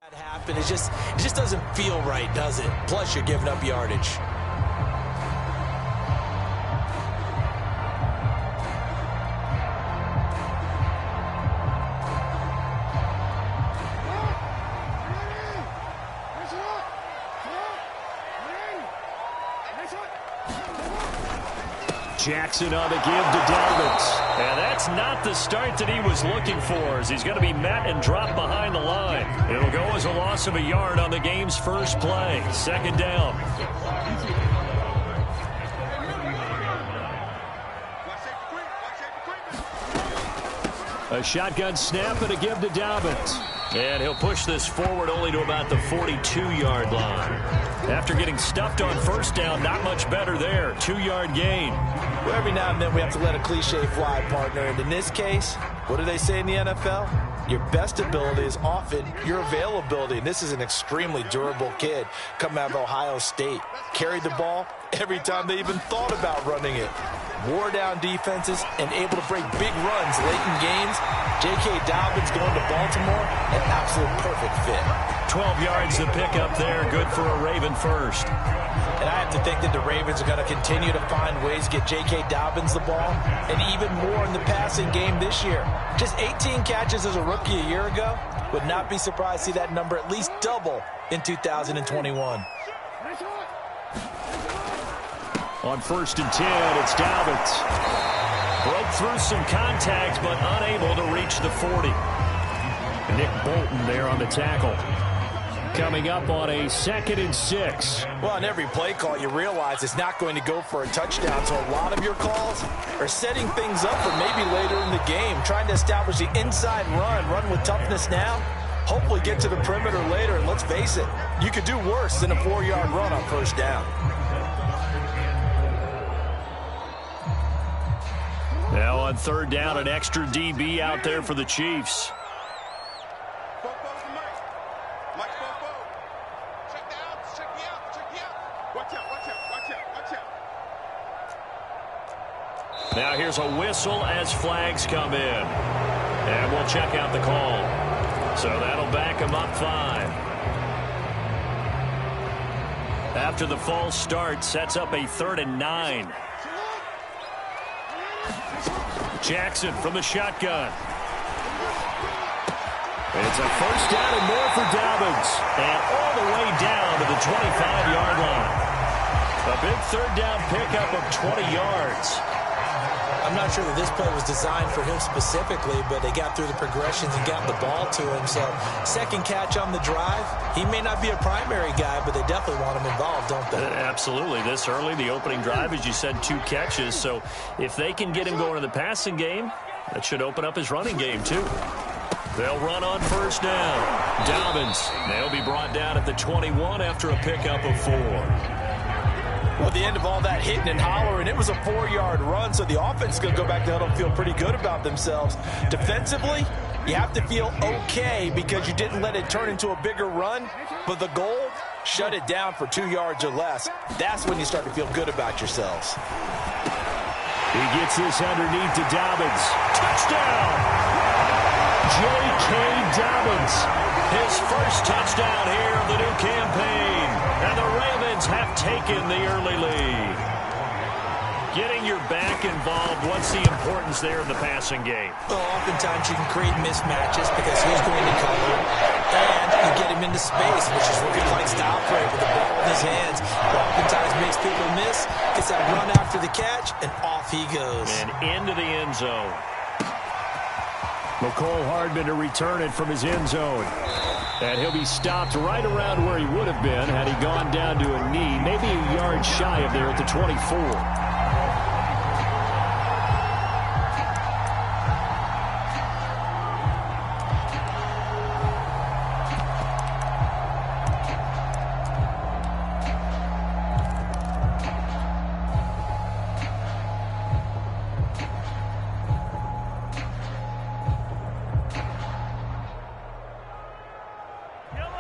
That happened. It just doesn't feel right, does it? Plus, you're giving up yardage. Jackson on the give to Dalvin. And that's not the start that he was looking for, as he's going to be met and dropped behind the line. It'll go as a loss of a yard on the game's first play. Second down. A shotgun snap and a give to Dalvin. And he'll push this forward only to about the 42-yard line. After getting stuffed on first down, not much better there. 2-yard gain. Well, every now and then we have to let a cliche fly, partner. And in this case, what do they say in the NFL? Your best ability is often your availability. And this is an extremely durable kid coming out of Ohio State. Carried the ball every time they even thought about running it. Wore down defenses and able to break big runs late in games. J.K. Dobbins going to Baltimore, an absolute perfect fit. 12 yards to pick up there, good for a Raven first. And I have to think that the Ravens are going to continue to find ways to get J.K. Dobbins the ball, and even more in the passing game this year. Just 18 catches as a rookie a year ago. Would not be surprised to see that number at least double in 2021. On 1st and 10, it's Dobbins. Broke through some contact, but unable to reach the 40. Nick Bolton there on the tackle. Coming up on a 2nd and 6. Well, on every play call, you realize it's not going to go for a touchdown, so a lot of your calls are setting things up for maybe later in the game, trying to establish the inside run with toughness now, hopefully get to the perimeter later, and let's face it, you could do worse than a 4-yard run on first down. Now on 3rd down, an extra DB out there for the Chiefs. Now here's a whistle as flags come in. And we'll check out the call. So that'll back him up 5. After the false start, sets up a 3rd and 9. Jackson from the shotgun. It's a first down and more for Dobbins. And all the way down to the 25-yard line. A big 3rd down pickup of 20 yards. I'm not sure that this play was designed for him specifically, but they got through the progressions and got the ball to him. So, second catch on the drive. He may not be a primary guy, but they definitely want him involved, don't they? Absolutely. This early, the opening drive, as you said, 2 catches. So, if they can get him going in the passing game, that should open up his running game, too. They'll run on first down. Dobbins, they'll be brought down at the 21 after a pickup of 4. Well, at the end of all that hitting and hollering, it was a 4-yard run, so the offense is going to go back to huddle and feel pretty good about themselves. Defensively, you have to feel okay because you didn't let it turn into a bigger run, but the goal, shut it down for 2 yards or less. That's when you start to feel good about yourselves. He gets this underneath to Dobbins. Touchdown! J.K. Dobbins. His first touchdown here of the new campaign. And the Ravens have taken the early lead. Getting your back involved, what's the importance there in the passing game? Well, oftentimes you can create mismatches because he's going to cover, and you get him into space, which is what he likes to operate with the ball in his hands. It oftentimes makes people miss, gets that run after the catch, and off he goes. And into the end zone. McCole Hardman to return it from his end zone. And he'll be stopped right around where he would have been had he gone down to a knee, maybe a yard shy of there at the 24.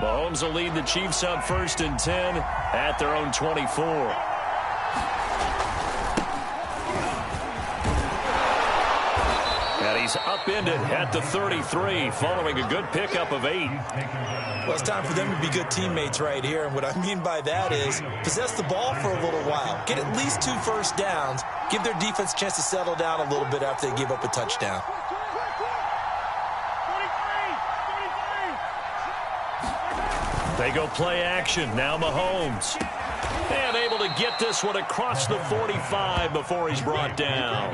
Mahomes will lead the Chiefs up 1st and 10 at their own 24. And he he's upended at the 33 following a good pickup of 8. Well, it's time for them to be good teammates right here. And what I mean by that is possess the ball for a little while. Get at least 2 first downs. Give their defense a chance to settle down a little bit after they give up a touchdown. They go play action. Now Mahomes. And able to get this one across the 45 before he's brought down.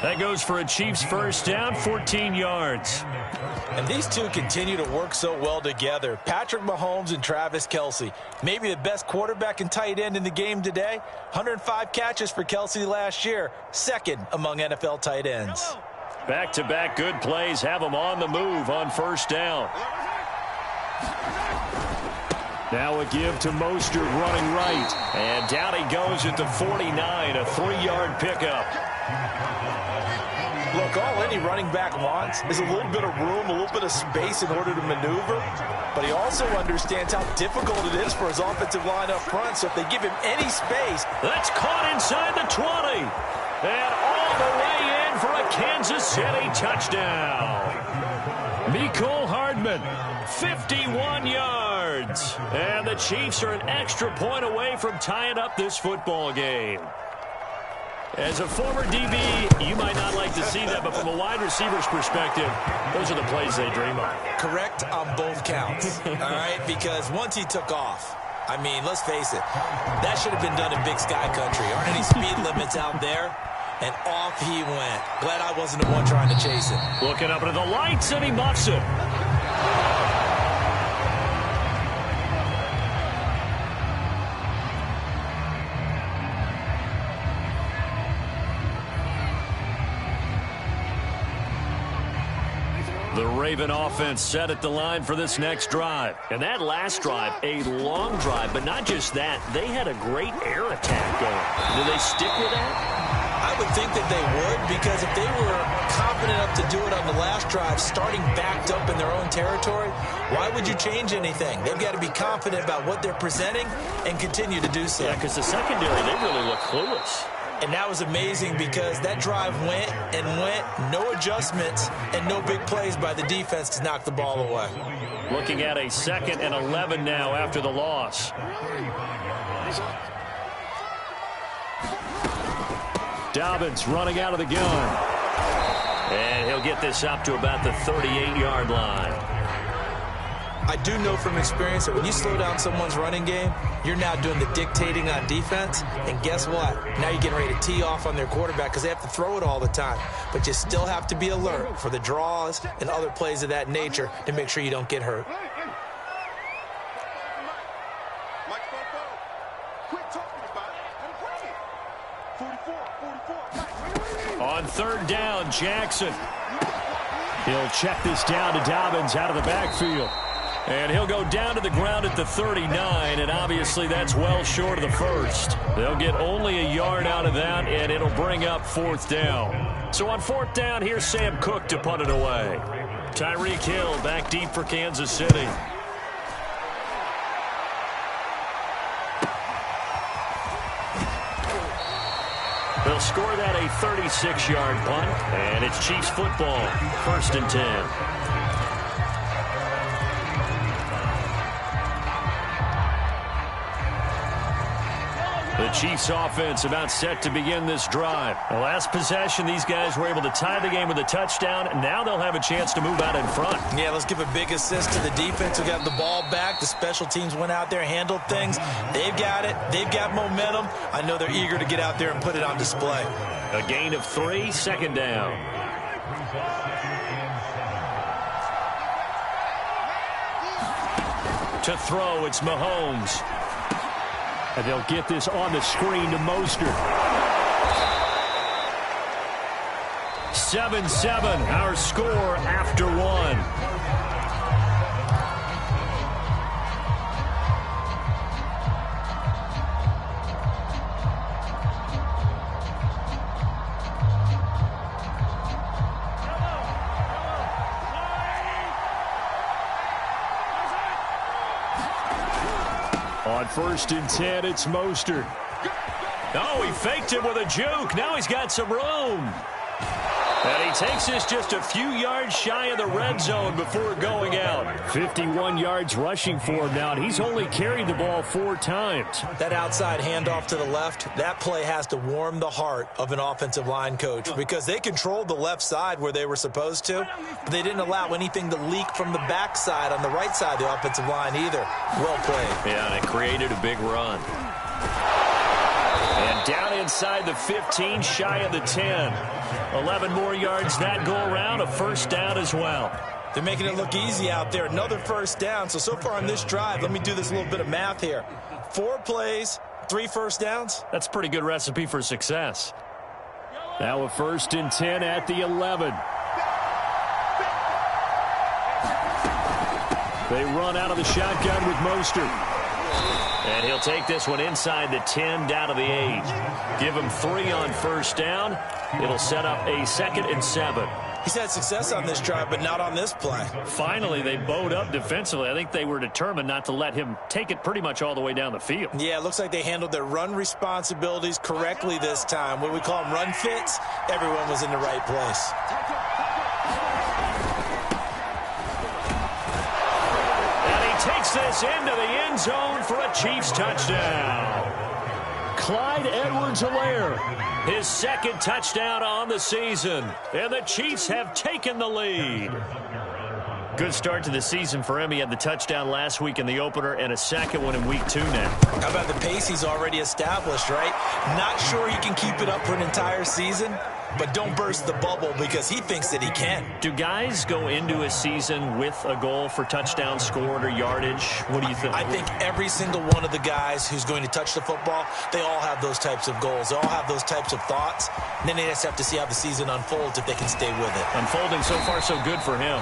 That goes for a Chiefs first down, 14 yards. And these two continue to work so well together. Patrick Mahomes and Travis Kelce. Maybe the best quarterback and tight end in the game today. 105 catches for Kelce last year. Second among NFL tight ends. Back-to-back good plays have them on the move on first down. Now a give to Mostert running right. And down he goes at the 49, a 3-yard pickup. Look, all any running back wants is a little bit of room, a little bit of space in order to maneuver. But he also understands how difficult it is for his offensive line up front. So if they give him any space. That's caught inside the 20. And all the way in for a Kansas City touchdown. Mecole Hardman, 51 yards. And the Chiefs are an extra point away from tying up this football game. As a former DB, you might not like to see that, but from a wide receiver's perspective, those are the plays they dream of. Correct on both counts, all right? Because once he took off, I mean, let's face it, that should have been done in Big Sky Country. Aren't any speed limits out there? And off he went. Glad I wasn't the one trying to chase him. Looking up into the lights, and he muffs it. The Raven offense set at the line for this next drive. And that last drive, a long drive, but not just that. They had a great air attack going. Do they stick with that? I would think that they would, because if they were confident enough to do it on the last drive, starting backed up in their own territory, why would you change anything? They've got to be confident about what they're presenting and continue to do so. Yeah, because the secondary, they really look clueless. And that was amazing because that drive went and went, no adjustments and no big plays by the defense to knock the ball away. Looking at a 2nd and 11 now after the loss. Dobbins running out of the gun. And he'll get this up to about the 38-yard line. I do know from experience that when you slow down someone's running game, you're now doing the dictating on defense. And guess what? Now you're getting ready to tee off on their quarterback because they have to throw it all the time. But you still have to be alert for the draws and other plays of that nature to make sure you don't get hurt. On 3rd down, Jackson. He'll check this down to Dobbins out of the backfield. And he'll go down to the ground at the 39, and obviously that's well short of the first. They'll get only a yard out of that, and it'll bring up 4th down. So on 4th down, here's Sam Cook to punt it away. Tyreek Hill back deep for Kansas City. They'll score that a 36-yard punt, and it's Chiefs football, 1st and 10. The Chiefs offense about set to begin this drive. The last possession, these guys were able to tie the game with a touchdown, and now they'll have a chance to move out in front. Yeah, let's give a big assist to the defense who got the ball back. The special teams went out there, handled things. They've got it. They've got momentum. I know they're eager to get out there and put it on display. A gain of 3, 2nd down. To throw, it's Mahomes. And they'll get this on the screen to Mostert. 7-7, our score after 1. On 1st and 10, it's Mostert. Oh, he faked him with a juke. Now he's got some room. And he takes this just a few yards shy of the red zone before going out. 51 yards rushing for him now, and he's only carried the ball 4 times. That outside handoff to the left, that play has to warm the heart of an offensive line coach because they controlled the left side where they were supposed to, but they didn't allow anything to leak from the backside on the right side of the offensive line either. Well played. Yeah, and it created a big run. And down inside the 15, shy of the 10. 11 more yards that go around, a first down as well. They're making it look easy out there. Another first down. So far on this drive, let me do this little bit of math here. 4 plays, 3 first downs. That's a pretty good recipe for success. Now a 1st and 10 at the 11. They run out of the shotgun with Mostert. And he'll take this one inside the 10, down to the 8. Give him 3 on first down. It'll set up a 2nd and 7. He's had success on this drive, but not on this play. Finally, they bowed up defensively. I think they were determined not to let him take it pretty much all the way down the field. Yeah, it looks like they handled their run responsibilities correctly this time. What we call them run fits, everyone was in the right place. Takes this into the end zone for a Chiefs touchdown. Clyde Edwards-Helaire, his 2nd touchdown on the season, and the Chiefs have taken the lead. Good start to the season for him. He had the touchdown last week in the opener and a 2nd one in week 2 now. How about the pace he's already established, right? Not sure he can keep it up for an entire season, but don't burst the bubble because he thinks that he can. Do guys go into a season with a goal for touchdown scored or yardage? What do you think? I think every single one of the guys who's going to touch the football, they all have those types of goals. They all have those types of thoughts. And then they just have to see how the season unfolds if they can stay with it. Unfolding so far so good for him.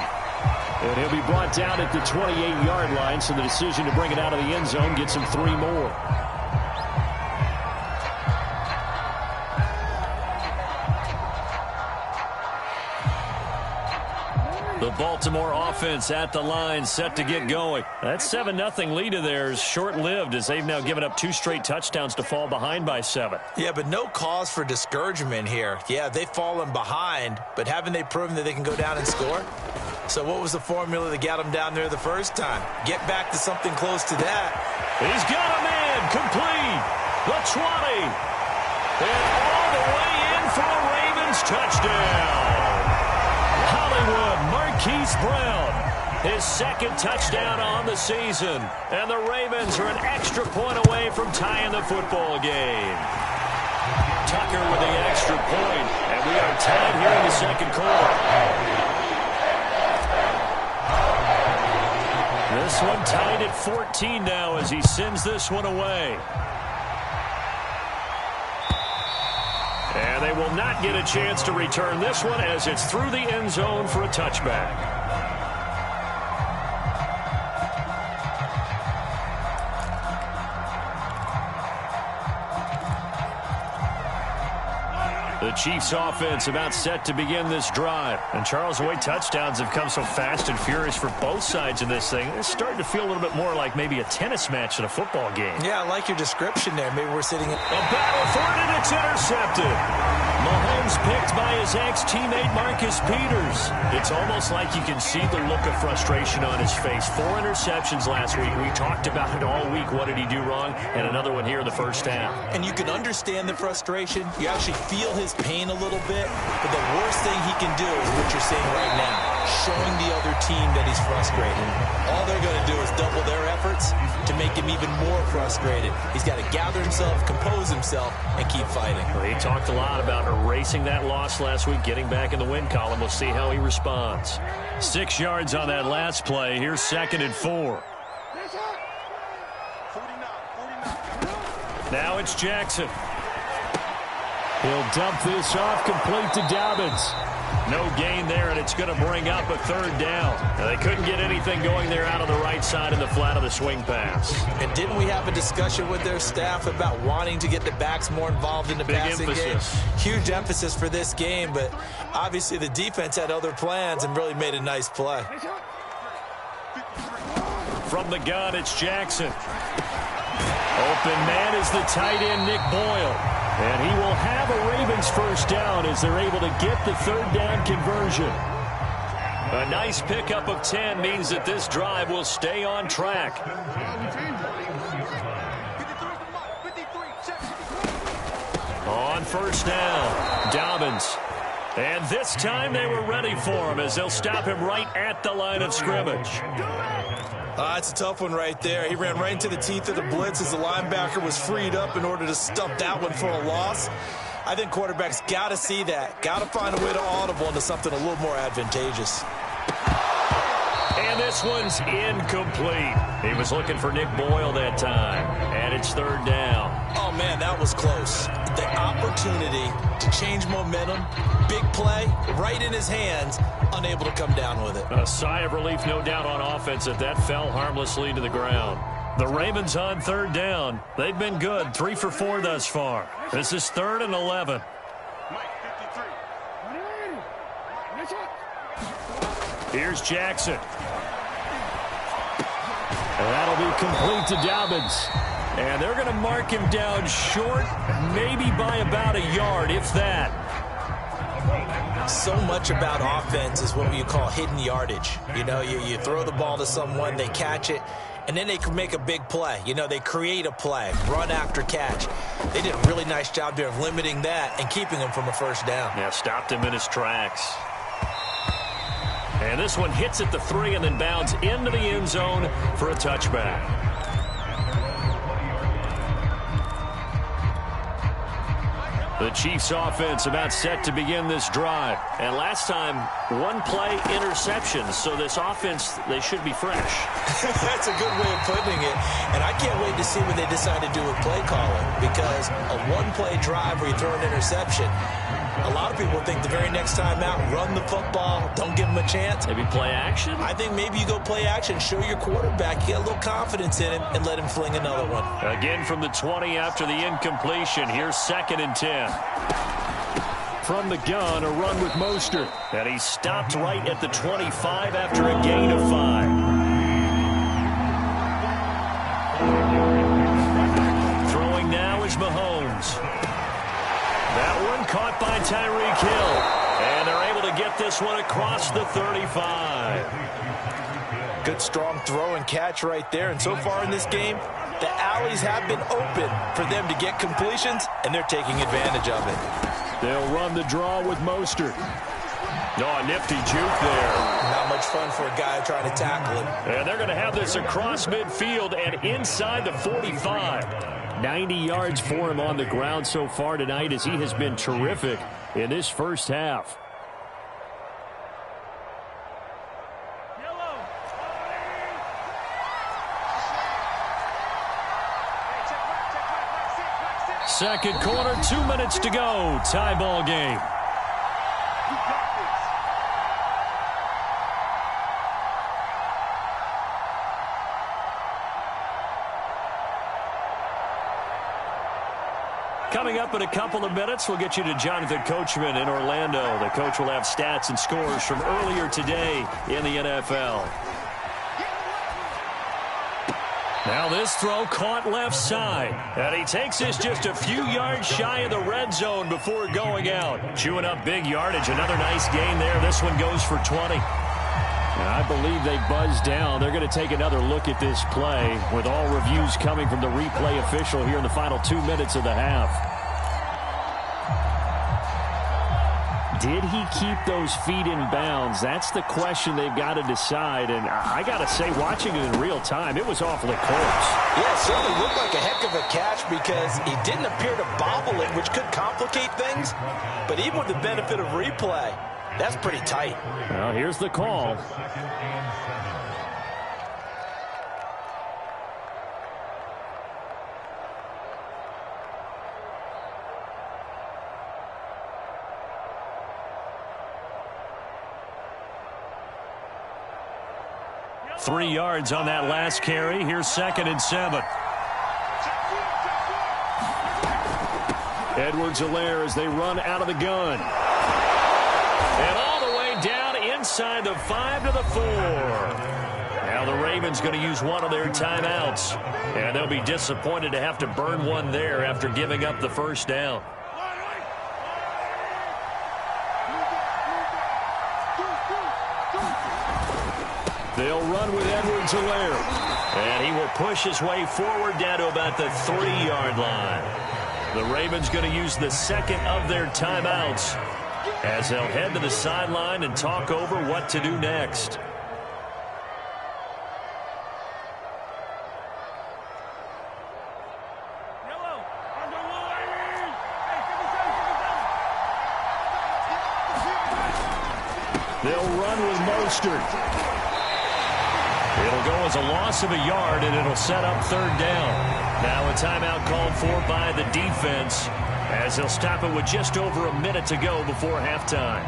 And he'll be brought down at the 28-yard line, so the decision to bring it out of the end zone gets him 3 more. The Baltimore offense at the line, set to get going. That 7-0 lead of theirs short-lived as they've now given up 2 straight touchdowns to fall behind by 7. Yeah, but no cause for discouragement here. Yeah, they've fallen behind, but haven't they proven that they can go down and score? So what was the formula that got them down there the first time? Get back to something close to that. He's got a man complete. The 20. And all the way in for a Ravens touchdown. Hollywood Marquise Brown, his 2nd touchdown on the season. And the Ravens are an extra point away from tying the football game. Tucker with the extra point, and we are tied here in the 2nd quarter. This one tied at 14 now as he sends this one away. And they will not get a chance to return this one as it's through the end zone for a touchback. The Chiefs offense about set to begin this drive. And Charles, the way touchdowns have come so fast and furious for both sides in this thing, it's starting to feel a little bit more like maybe a tennis match in a football game. Yeah, I like your description there. Maybe we're sitting in a battle for it, and it's intercepted. Mahomes picked by his ex-teammate Marcus Peters. It's almost like you can see the look of frustration on his face. 4 interceptions last week. We talked about it all week. What did he do wrong? And another one here in the first half. And you can understand the frustration. You actually feel his pain a little bit. But the worst thing he can do is what you're saying right now, showing the other team that he's frustrated. All they're going to do is double their efforts to make him even more frustrated. He's got to gather himself, compose himself, and keep fighting. Well, he talked a lot about erasing that loss last week, getting back in the win column. We'll see how he responds. 6 yards on that last play. Here's 2nd and 4. Now it's Jackson. He'll dump this off complete to Dobbins. No gain there, and it's going to bring up a 3rd down. Now, they couldn't get anything going there out on the right side in the flat of the swing pass. And didn't we have a discussion with their staff about wanting to get the backs more involved in the passing game? Huge emphasis for this game, but obviously the defense had other plans and really made a nice play. From the gun, it's Jackson. Open man is the tight end, Nick Boyle. And he will have a Ravens first down as they're able to get the third down conversion. A nice pickup of 10 means that this drive will stay on track. On first down, Dobbins. And this time they were ready for him as they'll stop him right at the line of scrimmage. It's a tough one right there. He ran right into the teeth of the blitz as the linebacker was freed up in order to stuff that one for a loss. I think quarterbacks got to see that. Got to find a way to audible into something a little more advantageous. And this one's incomplete. He was looking for Nick Boyle that time. And it's third down. Oh, man, that was close. The opportunity to change momentum, big play, right in his hands, unable to come down with it. A sigh of relief, no doubt, on offense that fell harmlessly to the ground. The Ravens on third down. They've been good, 3 for 4 thus far. This is 3rd and 11. Here's Jackson. And that'll be complete to Dobbins. And they're going to mark him down short, maybe by about a yard, if that. So much about offense is what you call hidden yardage. You know, you throw the ball to someone, they catch it, and then they can make a big play. You know, they create a play, run after catch. They did a really nice job there of limiting that and keeping him from a first down. Yeah, stopped him in his tracks. And this one hits at the 3 and then bounds into the end zone for a touchback. The Chiefs offense about set to begin this drive. And last time, one play interceptions. So this offense, they should be fresh. That's a good way of putting it. And I can't wait to see what they decide to do with play calling. Because a one-play drive where you throw an interception, a lot of people think the very next time out, run the football, don't give him a chance. Maybe play action? I think maybe you go play action, show your quarterback, you get a little confidence in him, and let him fling another one. Again from the 20 after the incompletion. Here's 2nd and 10. From the gun, a run with Mostert. And he stopped right at the 25 after a gain of 5. Throwing now is Mahomes. That one caught by Tyreek Hill. And they're able to get this one across the 35. Good, strong throw and catch right there. And so far in this game, the alleys have been open for them to get completions, and they're taking advantage of it. They'll run the draw with Mostert. Oh, a nifty juke there. Not much fun for a guy trying to tackle him. And they're going to have this across midfield and inside the 45. 90 yards for him on the ground so far tonight as he has been terrific in this first half. Second quarter, 2 minutes to go. Tie ball game. Coming up in a couple of minutes, we'll get you to Jonathan Coachman in Orlando. The coach will have stats and scores from earlier today in the NFL. Now this throw caught left side. And he takes this just a few yards shy of the red zone before going out. Chewing up big yardage. Another nice gain there. This one goes for 20. And I believe they buzzed down. They're going to take another look at this play with all reviews coming from the replay official here in the final 2 minutes of the half. Did he keep those feet in bounds? That's the question they've got to decide. And I got to say, watching it in real time, it was awfully close. Yeah, it certainly looked like a heck of a catch because he didn't appear to bobble it, which could complicate things. But even with the benefit of replay, that's pretty tight. Well, here's the call. .3 yards on that last carry. Here's 2nd and 7. Edwards-Helaire as they run out of the gun. And all the way down inside the 5 to the 4. Now the Ravens going to use one of their timeouts. And they'll be disappointed to have to burn one there after giving up the first down. They'll run with Edwards-Helaire. And he will push his way forward down to about the 3-yard line. The Ravens going to use the second of their timeouts as they'll head to the sideline and talk over what to do next. They'll run with Mostert. It'll go as a loss of a yard, and it'll set up third down. Now a timeout called for by the defense as they'll stop it with just over a minute to go before halftime.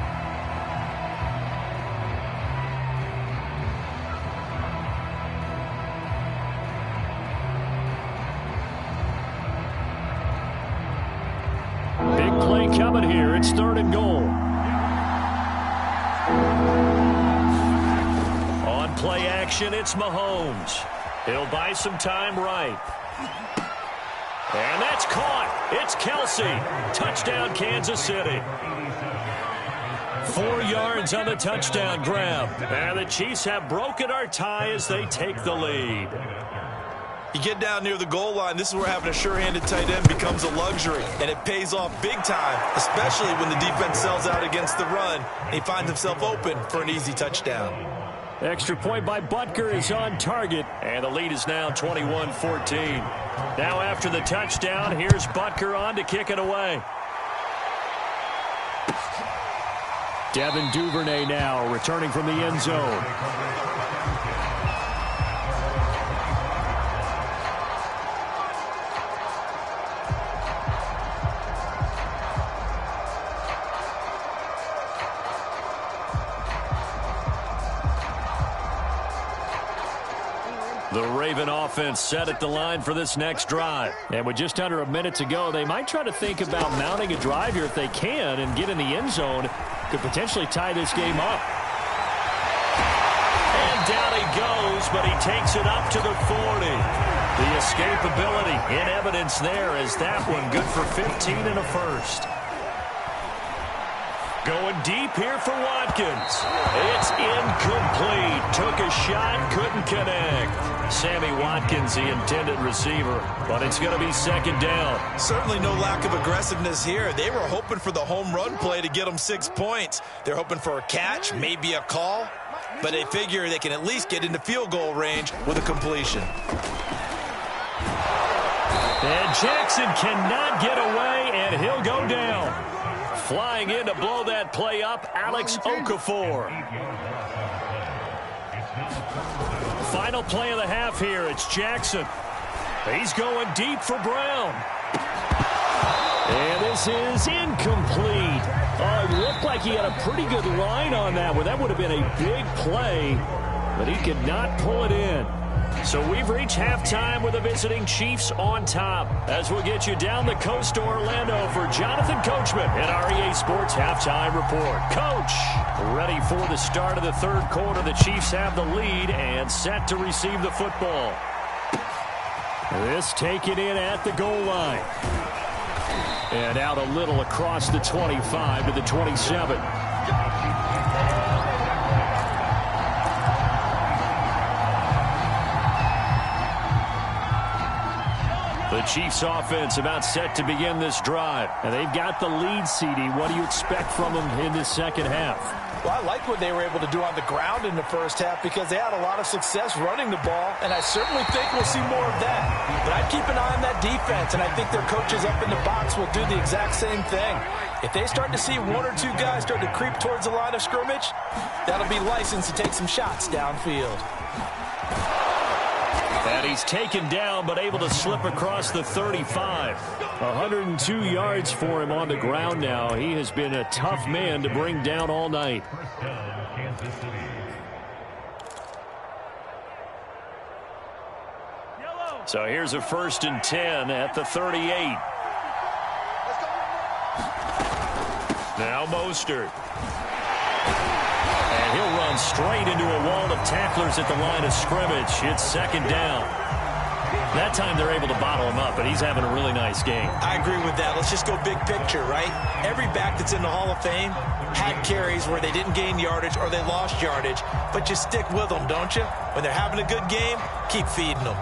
Big play coming here. It's third and goal. On play action, it's Mahomes. He'll buy some time right. And that's caught. It's Kelsey. Touchdown, Kansas City. 4 yards on the touchdown grab. And the Chiefs have broken our tie as they take the lead. You get down near the goal line, this is where having a sure-handed tight end becomes a luxury, and it pays off big time, especially when the defense sells out against the run, and he finds himself open for an easy touchdown. Extra point by Butker is on target, and the lead is now 21-14. Now after the touchdown, here's Butker on to kick it away. Devin Duvernay now returning from the end zone. The Raven offense set at the line for this next drive. And with just under a minute to go, they might try to think about mounting a drive here if they can and get in the end zone. Could potentially tie this game up. And down he goes, but he takes it up to the 40. The escapability in evidence there as that one good for 15 and a first. Going deep here for Watkins. It's incomplete. Took a shot, couldn't connect. Sammy Watkins, the intended receiver, but it's going to be second down. Certainly no lack of aggressiveness here. They were hoping for the home run play to get them 6 points. They're hoping for a catch, maybe a call, but they figure they can at least get into field goal range with a completion. And Jackson cannot get away, and he'll go down. Flying in to blow that play up, Alex Okafor. Final play of the half here. It's Jackson. He's going deep for Brown. And this is incomplete. Oh, it looked like he had a pretty good line on that one. That would have been a big play, but he could not pull it in. So we've reached halftime with the visiting Chiefs on top. As we'll get you down the coast to Orlando for Jonathan Coachman at our EA Sports Halftime Report. Coach, ready for the start of the third quarter. The Chiefs have the lead and set to receive the football. This taken in at the goal line. And out a little across the 25 to the 27. The Chiefs offense about set to begin this drive. And they've got the lead, CD. What do you expect from them in this second half? Well, I like what they were able to do on the ground in the first half because they had a lot of success running the ball, and I certainly think we'll see more of that. But I'd keep an eye on that defense, and I think their coaches up in the box will do the exact same thing. If they start to see one or two guys start to creep towards the line of scrimmage, that'll be licensed to take some shots downfield. And he's taken down, but able to slip across the 35. 102 yards for him on the ground now. He has been a tough man to bring down all night. So here's a 1st and 10 at the 38. Now Mostert. And he'll run straight into a wall of tacklers at the line of scrimmage. It's second down. That time they're able to bottle him up, but he's having a really nice game. I agree with that. Let's just go big picture, right? Every back that's in the Hall of Fame had carries where they didn't gain yardage or they lost yardage, but you stick with them, don't you? When they're having a good game, keep feeding them.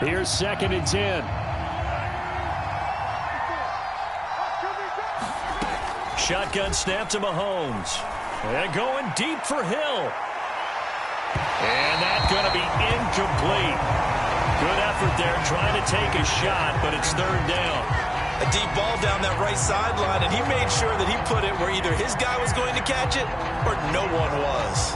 Here's second and 10. Shotgun snap to Mahomes. And going deep for Hill. And that's going to be incomplete. Good effort there trying to take a shot, but it's third down. A deep ball down that right sideline, and he made sure that he put it where either his guy was going to catch it or no one was.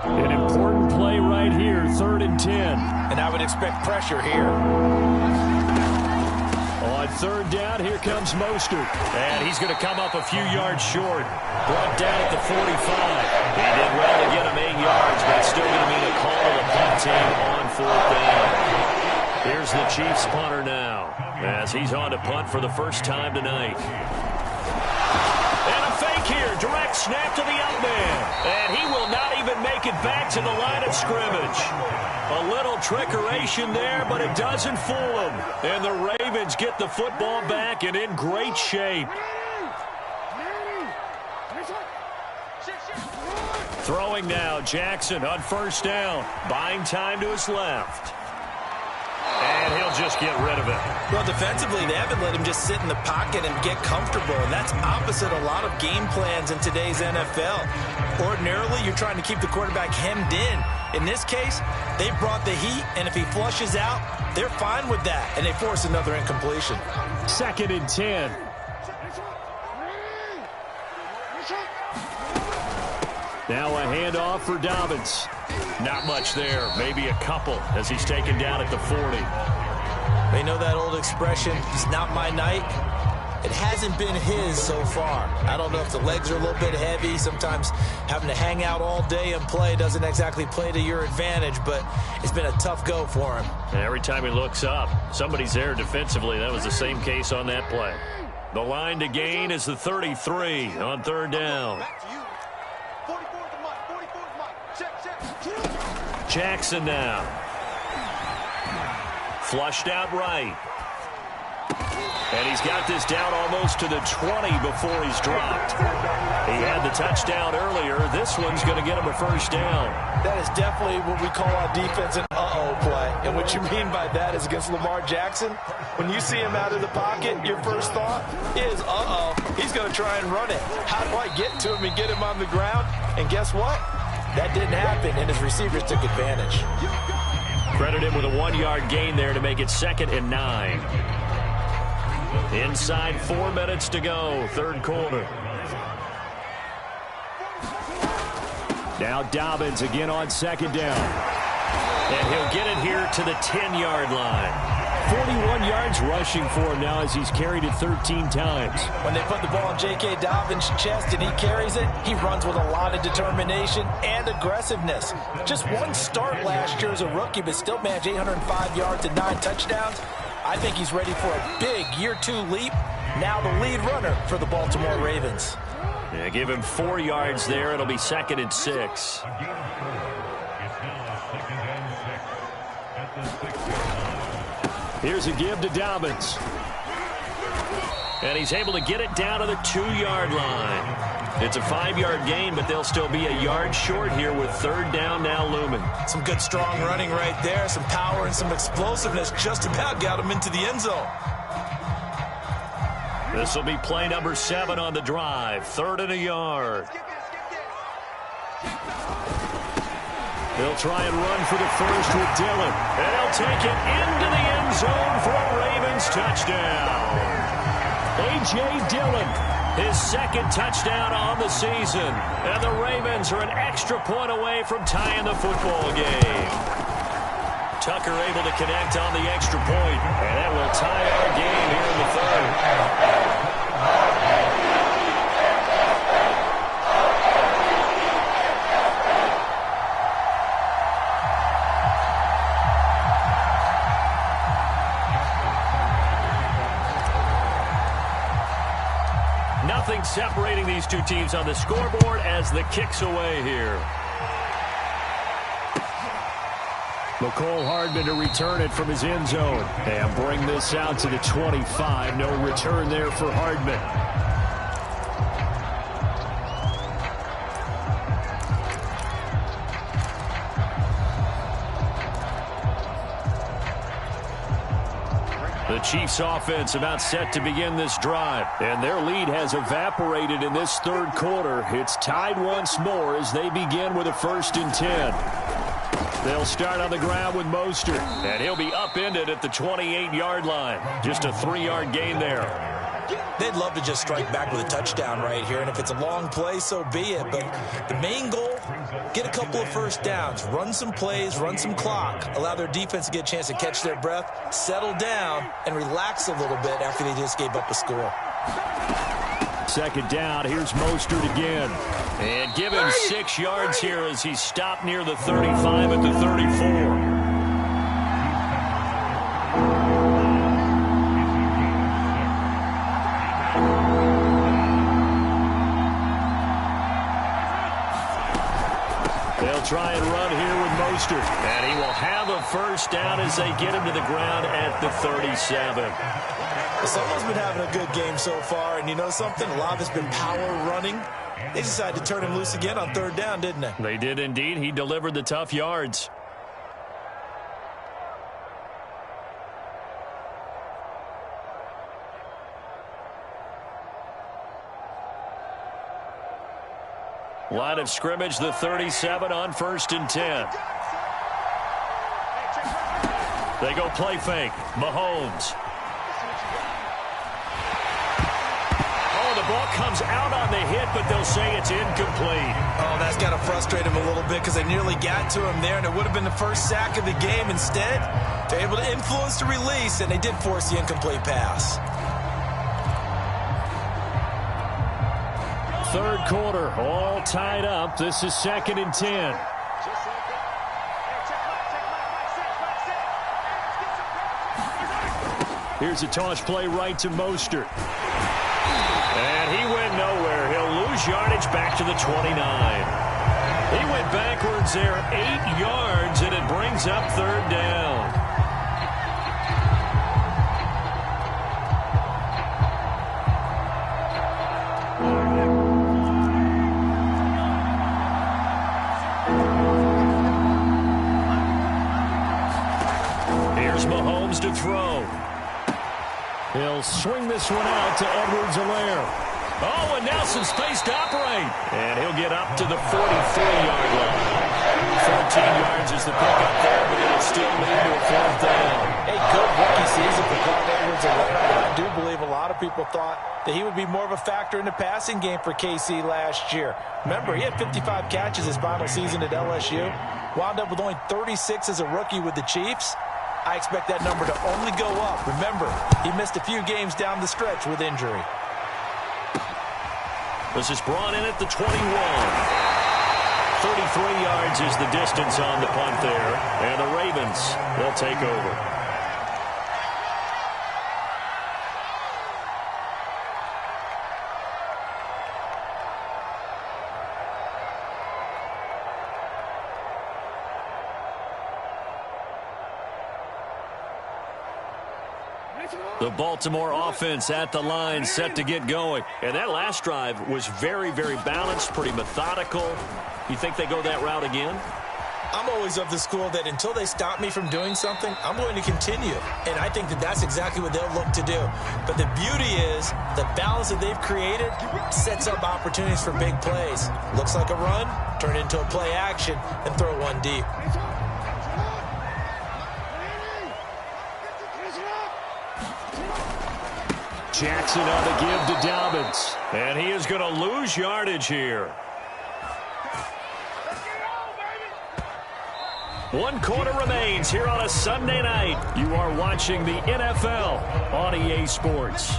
An important play right here, third and 10. And I would expect pressure here. On third down, here comes Mostert. And he's going to come up a few yards short. Brought down at the 45. He did well to get him 8 yards, but it's still going to mean a call to the punt team on fourth down. Here's the Chiefs punter now, as he's on to punt for the first time tonight. And a fake here, direct snap to the out man. And he will not even make it back to the line of scrimmage. A little trickeration there, but it doesn't fool him. And the Ravens get the football back and in great shape. Throwing now, Jackson on first down. Buying time to his left. And he'll just get rid of it. Well, defensively, they haven't let him just sit in the pocket and get comfortable. And that's opposite a lot of game plans in today's NFL. Ordinarily, you're trying to keep the quarterback hemmed in. In this case, they brought the heat, and if he flushes out, they're fine with that. And they force another incompletion. Second and 10. Now a handoff for Dobbins. Not much there. Maybe a couple as he's taken down at the 40. They know that old expression, it's not my night. It hasn't been his so far. I don't know if the legs are a little bit heavy. Sometimes having to hang out all day and play doesn't exactly play to your advantage, but it's been a tough go for him. And every time he looks up, somebody's there defensively. That was the same case on that play. The line to gain is the 33 on third down. Jackson now. Flushed out right. And he's got this down almost to the 20 before he's dropped. He had the touchdown earlier. This one's going to get him a first down. That is definitely what we call on defense an uh-oh play. And what you mean by that is against Lamar Jackson, when you see him out of the pocket, your first thought is, uh-oh, he's going to try and run it. How do I get to him and get him on the ground? And guess what? That didn't happen, and his receivers took advantage. Credit him with a 1-yard gain there to make it 2nd and 9. Inside 4 minutes to go, third quarter. Now Dobbins again on second down. And he'll get it here to the 10-yard line. 41 yards rushing for him now as he's carried it 13 times. When they put the ball in J.K. Dobbins' chest and he carries it, he runs with a lot of determination and aggressiveness. Just one start last year as a rookie, but still managed 805 yards and 9 touchdowns. I think he's ready for a big year 2 leap. Now the lead runner for the Baltimore Ravens. Yeah, give him 4 yards there. It'll be 2nd and 6. Here's a give to Dobbins. And he's able to get it down to the 2-yard line. It's a 5-yard gain, but they'll still be a yard short here with third down now looming. Some good strong running right there. Some power and some explosiveness just about got him into the end zone. This will be play number 7 on the drive. 3rd and a yard. They'll try and run for the first with Dillon. And he'll take it into the end zone for a Ravens touchdown. A.J. Dillon, his 2nd touchdown on the season. And the Ravens are an extra point away from tying the football game. Tucker able to connect on the extra point. And that will tie our game here in the 3rd. Nothing separating these two teams on the scoreboard as the kick's away here. McCole Hardman to return it from his end zone and bring this out to the 25. No return there for Hardman. The Chiefs offense about set to begin this drive, and their lead has evaporated in this third quarter. It's tied once more as they begin with a 1st and 10. They'll start on the ground with Mostert, and he'll be upended at the 28-yard line. Just a 3-yard gain there. They'd love to just strike back with a touchdown right here, and if it's a long play, so be it. But the main goal, get a couple of first downs, run some plays, run some clock, allow their defense to get a chance to catch their breath, settle down, and relax a little bit after they just gave up a score. 2nd down, here's Mostert again. And give him 6 yards here as he stopped near the 35 at the 34. They'll try and run here with Mostert. And he will have a 1st down as they get him to the ground at the 37. Someone's been having a good game so far, and you know something? A lot of it's been power running. They decided to turn him loose again on 3rd down, didn't they? They did indeed. He delivered the tough yards. Line of scrimmage, the 37 on 1st and 10. They go play fake. Mahomes. Oh, the ball comes out on the hit, but they'll say it's incomplete. Oh, that's got to frustrate him a little bit because they nearly got to him there, and it would have been the first sack of the game. Instead, they're able to influence the release, and they did force the incomplete pass. 3rd quarter, all tied up. This is 2nd and 10. Here's a toss play right to Mostert. And he went nowhere. He'll lose yardage back to the 29. He went backwards there 8 yards, and it brings up 3rd down. Mahomes to throw. He'll swing this one out to Edwards-Helaire. Oh, and now some space to operate. And he'll get up to the 43-yard line. 14 yards is the pickup there, but it'll still lead to a 4th down. A good rookie season for Clyde Edwards-Helaire. I do believe a lot of people thought that he would be more of a factor in the passing game for KC last year. Remember, he had 55 catches his final season at LSU. Wound up with only 36 as a rookie with the Chiefs. I expect that number to only go up. Remember, he missed a few games down the stretch with injury. This is brought in at the 21. 33 yards is the distance on the punt there. And the Ravens, they'll take over. The Baltimore offense at the line, set to get going. And that last drive was very, very balanced, pretty methodical. You think they go that route again? I'm always of the school that until they stop me from doing something, I'm going to continue. And I think that that's exactly what they'll look to do. But the beauty is the balance that they've created sets up opportunities for big plays. Looks like a run, turn it into a play action, and throw one deep. Jackson on the give to Dobbins. And he is going to lose yardage here. 1 quarter remains here on a Sunday night. You are watching the NFL on EA Sports.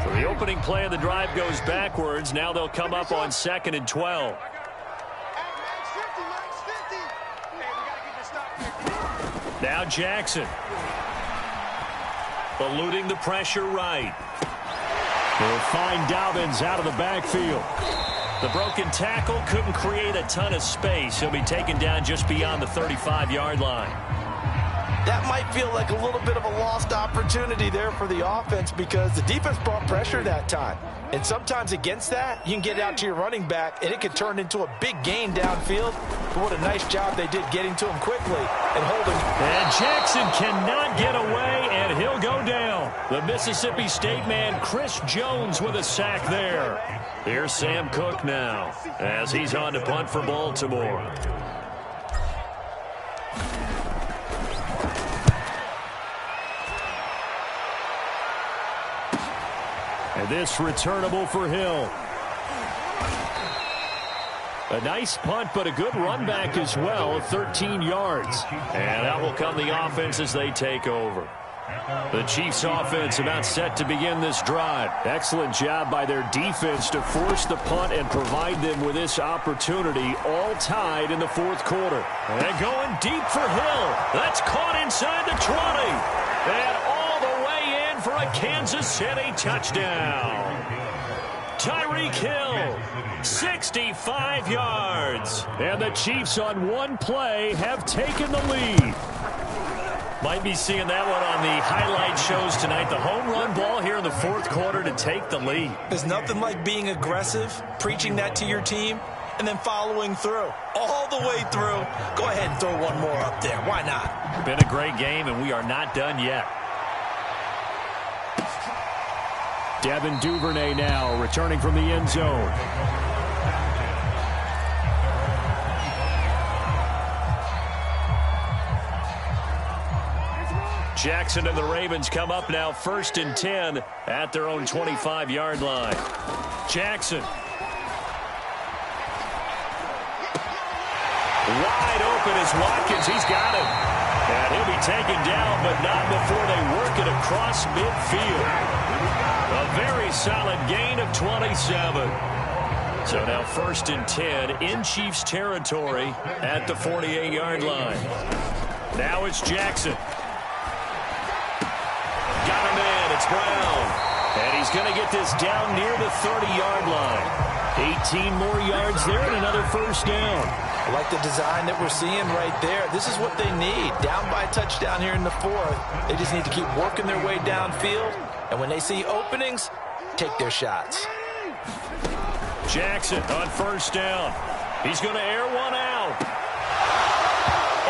So the opening play of the drive goes backwards. Now they'll come up on 2nd and 12. Now Jackson. Eluding the pressure right. They'll find Dobbins out of the backfield. The broken tackle couldn't create a ton of space. He'll be taken down just beyond the 35-yard line. That might feel like a little bit of a lost opportunity there for the offense because the defense brought pressure that time. And sometimes against that, you can get out to your running back, and it could turn into a big gain downfield. But what a nice job they did getting to him quickly and holding. And Jackson cannot get away, and he'll go down. The Mississippi State man, Chris Jones, with a sack there. Here's Sam Cook now as he's on to punt for Baltimore. And this returnable for Hill. A nice punt, but a good run back as well, 13 yards. And that will come the offense as they take over. The Chiefs offense about set to begin this drive. Excellent job by their defense to force the punt and provide them with this opportunity, all tied in the fourth quarter. And going deep for Hill. That's caught inside the 20. And all the way in for a Kansas City touchdown. Tyreek Hill, 65 yards. And the Chiefs on one play have taken the lead. Might be seeing that one on the highlight shows tonight. The home run ball here in the fourth quarter to take the lead. There's nothing like being aggressive, preaching that to your team, and then following through. All the way through. Go ahead and throw one more up there. Why not? Been a great game, and we are not done yet. Devin Duvernay now returning from the end zone. Jackson and the Ravens come up now 1st and 10 at their own 25-yard line. Jackson. Wide open is Watkins. He's got him. And he'll be taken down, but not before they work it across midfield. A very solid gain of 27. So now 1st and 10 in Chiefs territory at the 48-yard line. Now it's Jackson. Got him in. It's Brown. And he's going to get this down near the 30-yard line. 18 more yards there and another first down. I like the design that we're seeing right there. This is what they need. Down by a touchdown here in the fourth. They just need to keep working their way downfield. And when they see openings, take their shots. Jackson on first down. He's going to air one out.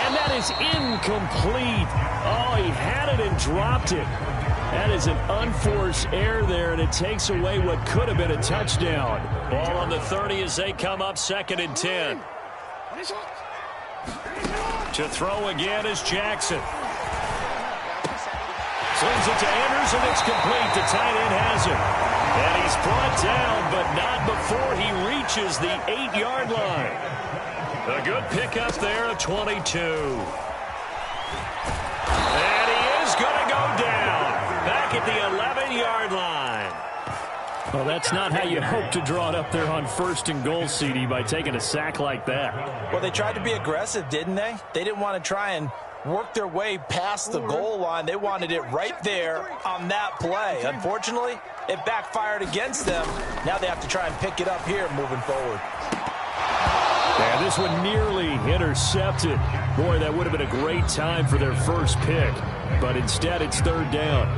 And that is incomplete. Oh, he had it and dropped it. That is an unforced error there, and it takes away what could have been a touchdown. Ball on the 30 as they come up 2nd and 10. To throw again is Jackson. Slings it to Anderson. It's complete. The tight end has it. And he's brought down, but not before he reaches the 8-yard line. A good pickup there at 22. And he is going to go down. Back at the 11-yard line. Well, that's not how you hope to draw it up there on 1st and goal, CD, by taking a sack like that. Well, they tried to be aggressive, didn't they? They didn't want to try and work their way past the goal line. They wanted it right there on that play. Unfortunately, it backfired against them. Now they have to try and pick it up here moving forward. And this one nearly intercepted. Boy, that would have been a great time for their first pick. But instead, it's 3rd down.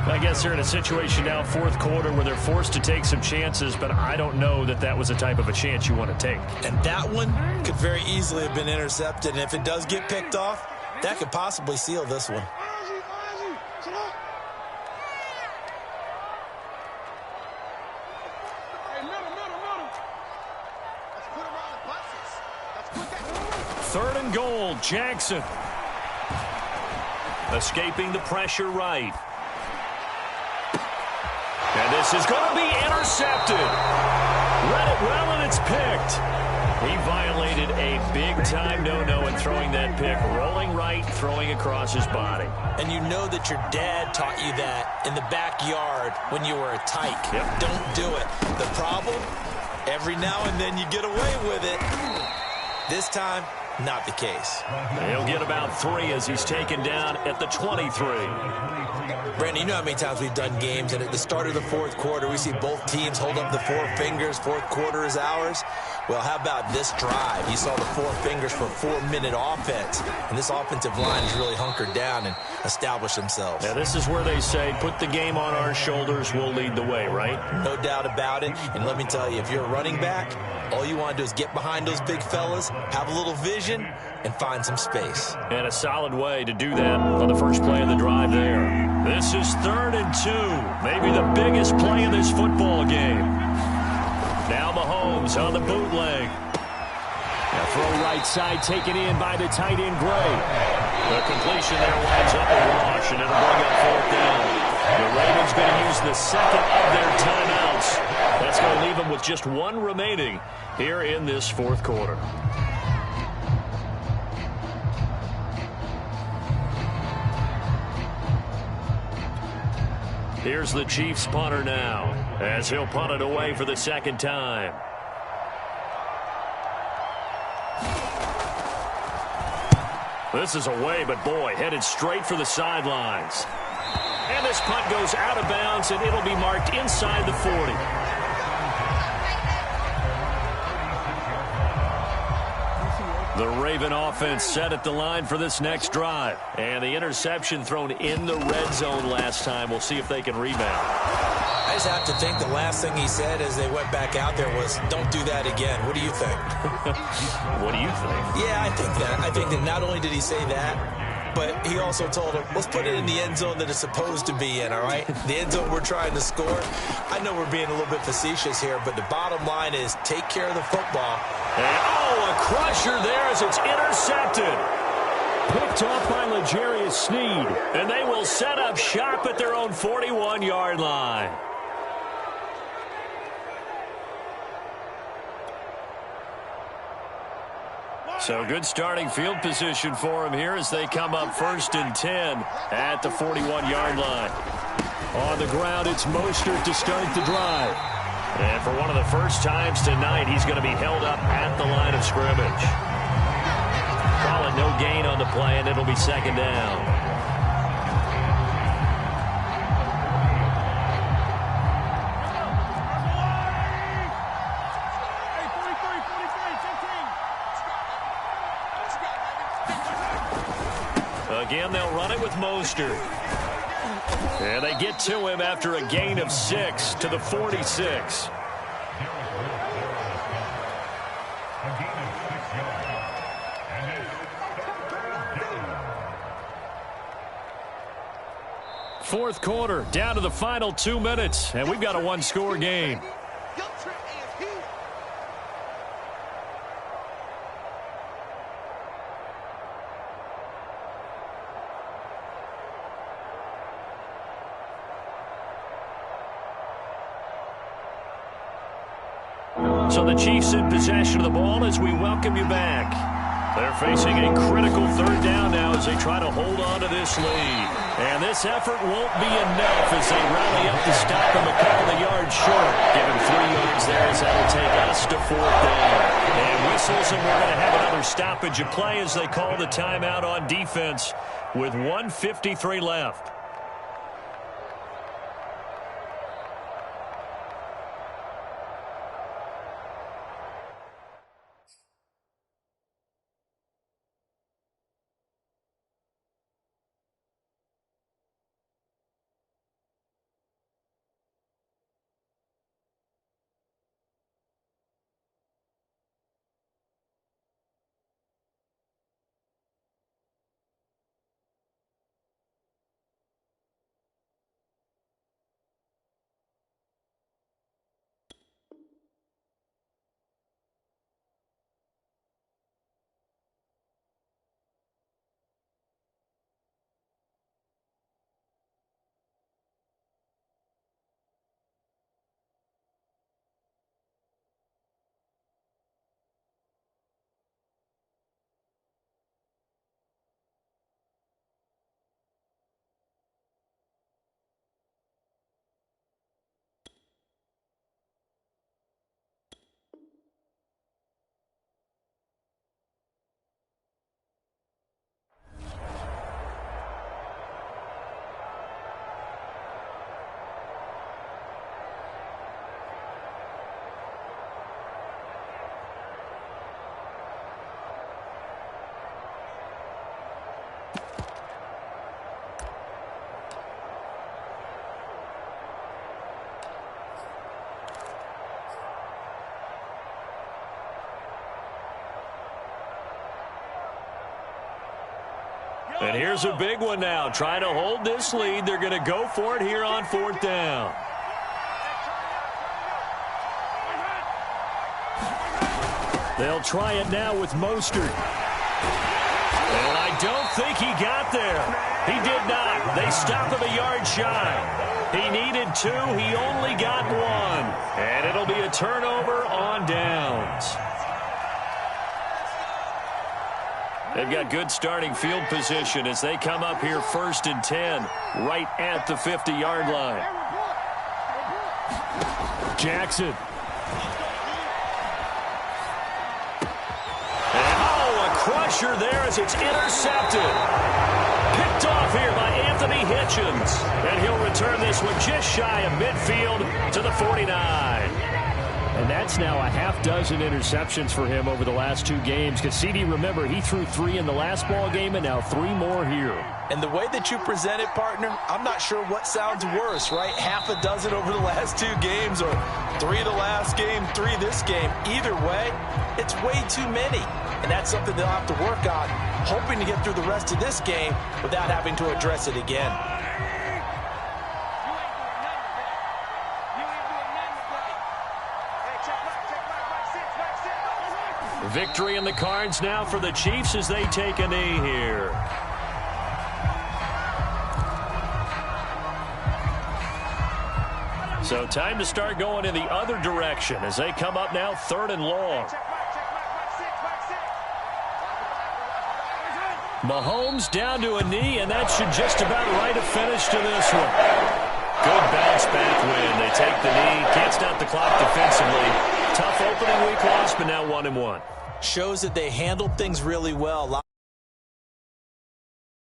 I guess they're in a situation now, 4th quarter, where they're forced to take some chances, but I don't know that that was the type of a chance you want to take. And that one could very easily have been intercepted. And if it does get picked off, that could possibly seal this one. Third and goal, Jackson. Escaping the pressure right. And this is going to be intercepted. Read it well, and it's picked. He violated a big-time no-no in throwing that pick. Rolling right, throwing across his body. And you know that your dad taught you that in the backyard when you were a tyke. Yep. Don't do it. The problem, every now and then you get away with it. This time, not the case. He'll get about 3 as he's taken down at the 23. Brandon, you know how many times we've done games, and at the start of the fourth quarter, we see both teams hold up the 4 fingers, fourth quarter is ours. Well, how about this drive? You saw the 4 fingers for 4-minute offense, and this offensive line has really hunkered down and established themselves. Yeah, this is where they say, put the game on our shoulders, we'll lead the way, right? No doubt about it, and let me tell you, if you're a running back, all you want to do is get behind those big fellas, have a little vision, and find some space. And a solid way to do that on the first play of the drive there. This is 3rd and 2, maybe the biggest play of this football game. Now Mahomes on the bootleg. A throw right side taken in by the tight end Gray. The completion there winds up a wash, and it'll bring up 4th down. The Ravens going to use the second of their timeouts. That's going to leave them with just 1 remaining here in this fourth quarter. Here's the Chiefs punter now, as he'll punt it away for the second time. This is away, but boy, headed straight for the sidelines. And this punt goes out of bounds, and it'll be marked inside the 40. The Raven offense set at the line for this next drive. And the interception thrown in the red zone last time. We'll see if they can rebound. I just have to think the last thing he said as they went back out there was, don't do that again. What do you think? What do you think? Yeah, I think that. I think that not only did he say that, but he also told him, let's put it in the end zone that it's supposed to be in, all right? The end zone we're trying to score. I know we're being a little bit facetious here, but the bottom line is take care of the football. And, oh, a crusher there as it's intercepted. Picked off by L'Jarius Sneed. And they will set up shop at their own 41-yard line. So good starting field position for him here as they come up 1st and 10 at the 41-yard line. On the ground, it's Mostert to start the drive. And for one of the first times tonight, he's going to be held up at the line of scrimmage. Call it no gain on the play, and it'll be 2nd down. Again, they'll run it with Mostert. And they get to him after a gain of 6 to the 46. Fourth quarter, down to the final 2 minutes, and we've got a 1-score game. So the Chiefs in possession of the ball as we welcome you back. They're facing a critical 3rd down now as they try to hold on to this lead. And this effort won't be enough as they rally up to stop him a couple of yards short. Given 3 yards there as that'll take us to 4th down. And whistles, and we're going to have another stoppage of play as they call the timeout on defense with 1:53 left. And here's a big one now. Trying to hold this lead. They're going to go for it here on 4th down. They'll try it now with Mostert. And I don't think he got there. He did not. They stop him a yard shy. He needed 2. He only got 1. And it'll be a turnover on downs. They've got good starting field position as they come up here 1st and 10, right at the 50-yard line. Jackson. Crusher there as it's intercepted. Picked off here by Anthony Hitchens. And he'll return this one just shy of midfield to the 49. And that's now a half-dozen interceptions for him over the last 2 games. Because, CD, remember, he threw 3 in the last ball game and now 3 more here. And the way that you present it, partner, I'm not sure what sounds worse, right? Half a dozen over the last 2 games or 3 the last game, 3 this game. Either way, it's way too many. And that's something they'll have to work on, hoping to get through the rest of this game without having to address it again. Victory in the cards now for the Chiefs as they take a knee here. So time to start going in the other direction as they come up now 3rd and long. Mahomes down to a knee, and that should just about write a finish to this one. Good bounce back win. They take the knee. Can't stop the clock defensively. Tough opening week loss, but now 1-1. Shows that they handled things really well.